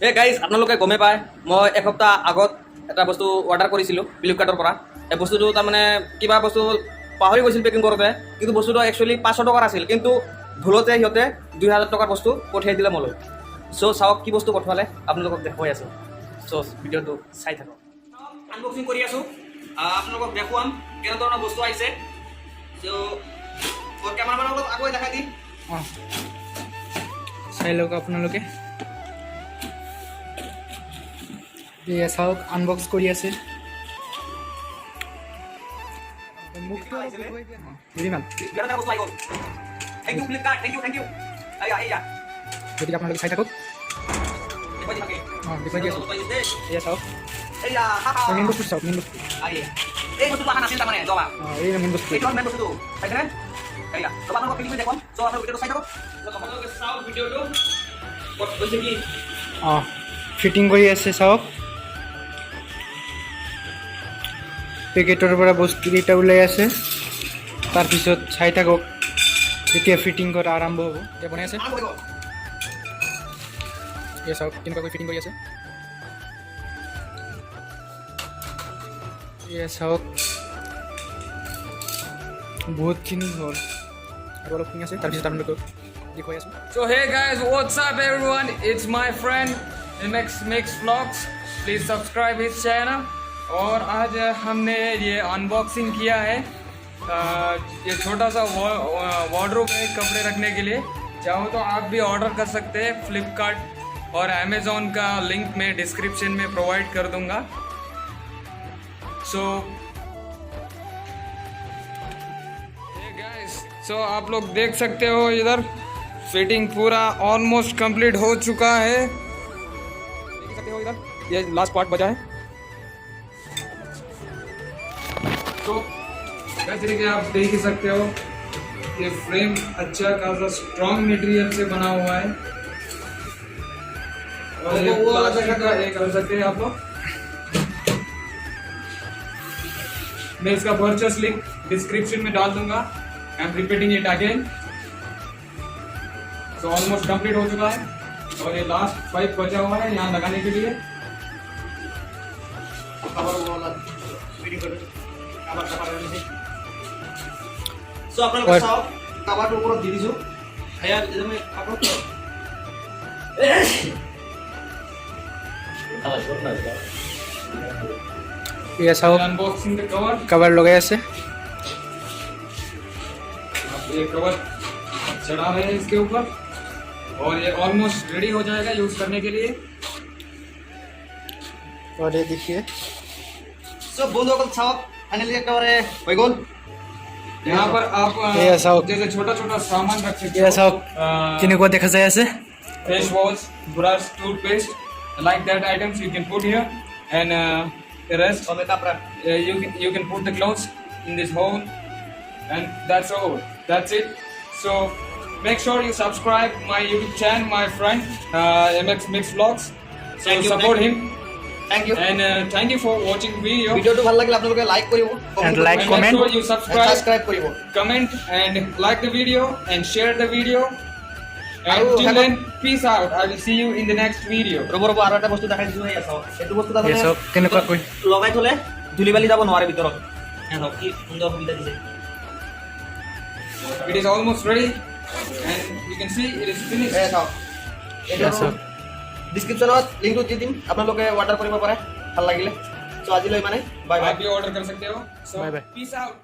এই গাইজ আপোনালোকে গমেই পায় মই এসপ্তাহ আগত এটা বস্তু অৰ্ডাৰ কৰিছিলোঁ ফ্লিপকাৰ্টৰ পৰা। এই বস্তুটো তাৰমানে কিবা বস্তু পাহৰি গৈছিল পেকিং কৰোঁতে, কিন্তু বস্তুটো একচুৱেলি 500 টকাৰ আছিল, কিন্তু ভুলতে সিহঁতে 2000 টকাৰ বস্তু পঠিয়াই দিলে মোলৈ। চ' চাওক কি বস্তু পঠোৱালে, আপোনালোকক দেখুৱাই আছোঁ। চ' ভিডিঅ'টো চাই থাকক। আনবক্সিং কৰি আছোঁ, আপোনালোকক দেখুৱাম কেনেধৰণৰ বস্তু আহিছে। চ' কেমেৰামেনৰ অলপ আগুৱাই দেখাই দিম। চাই লওক আপোনালোকে। এয়া চাওক আনবক্স কৰি আছে। গতিকে আপোনালোকে চাই থাকক। দেখুৱাই দি আছোঁ। এয়া চাওক মেইন বস্তু চাওক, মেইন বস্তু এই বস্তুটো অহা নাছিল তাৰমানে জবা। এই মেইন বস্তু এইখন মেইন বস্তুটো চাইছেনে? এইয়া জবা আপোনালোকক ফিটিং কৰি দেখুৱাম। চ' আপোনালোকে ভিডিঅ'টো চাই থাকক। আপোনালোকে চাওক ভিডিঅ'টো ক'ত গৈছে কি। ফিটিং কৰি আছে চাওক। পেকেটৰ পৰা বস্তুকেইটা ওলাই আছে, তাৰপিছত চাই থাকক যেতিয়া ফিটিং কৰা আৰম্ভ হ'ব। এতিয়া বনাই আছে। এয়া চাওক কেনেকুৱাকৈ ফিটিং কৰি আছে। এয়া চাওক বহুতখিনি হ'ল আৰু অলপখিনি আছে, তাৰপিছত আপোনালোকক দেখুৱাই আছোঁ। So hey guys, what's up everyone? It's my friend MX Mix Vlogs. Please subscribe his channel. और आज हमने ये अनबॉक्सिंग किया है। ये छोटा सा वार्डरोब है कपड़े रखने के लिए। चाहो तो आप भी ऑर्डर कर सकते हैं। फ्लिपकार्ट और अमेज़ॉन का लिंक मैं डिस्क्रिप्शन में प्रोवाइड कर दूंगा। सो आप लोग देख सकते हो इधर फिटिंग पूरा ऑलमोस्ट कंप्लीट हो चुका है। देख सकते हो इधर ये लास्ट पार्ट बचा है। तो जैसे कि आप देख ही सकते हो ये फ्रेम अच्छा खासा स्ट्रॉन्ग मटेरियल से बना हुआ है और ये प्लास्टिक का एक कर सकते हैं आप लोग। मैं इसका परचेस लिंक डिस्क्रिप्शन में डाल दूंगा। I am repeating it again. So almost complete हो चुका है और ये लास्ट पाइप बचा हुआ है यहाँ लगाने के लिए। চ' আপোনালোকে চাওক কাভাৰটোৰ ওপৰত দি দিছোঁ। সেয়া এয়া চাওক अनबॉक्सिंग द कवर। कवर लगाई আছে। ये कवर चढ़ा है इसके ऊपर और ये ऑलमोस्ट रेडी हो जाएगा यूज करने के लिए। और ये देखिए চ' বন্ধুসকল চাওক ফাইনেলি একেবাৰে হৈ গ'ল। यहाँ पर आप ये साउथ। जैसे छोटा छोटा सामान रख सकते এয়া চাওক हो। কেনেকুৱা দেখা যায় আছে। Face wash, brush, toothpaste, like that items you can put here, and the rest you can put the clothes in this hole, and that's all. That's it. So make sure you subscribe my YouTube channel, my friend MX Mix Vlogs. So Thank you, support him, thank you. and thank you for watching video. ভিডিঅ'টো ভাল লাগিলে আপোনালোকে like কৰিব, And like, And comment. make sure you subscribe, subscribe কৰিব। comment, and like the video and share the video. And Aru, till hello. then, peace out. I will see you in the next video. ৰ'ব ৰ'ব আৰু এটা বস্তু দেখাই দিছোঁ। এয়া চাওক এইটো বস্তু এয়া চাওক কেনেকুৱাকৈ লগাই থ'লে ধূলি বালি যাব নোৱাৰে ভিতৰত। এয়া চাওক কি সুন্দৰ সুবিধা দিছে। It is almost ready, and you can see it is finished. এয়া চাওক এয়া চাওক ডিছক্ৰিপশ্যনত লিংকটো দি দিম, আপোনালোকে অৰ্ডাৰ কৰিব পাৰে ভাল লাগিলে। চ' আজিলৈ মানে বাই বাই। आप भी ऑर्डर कर सकते हो. So Bye bye. peace out.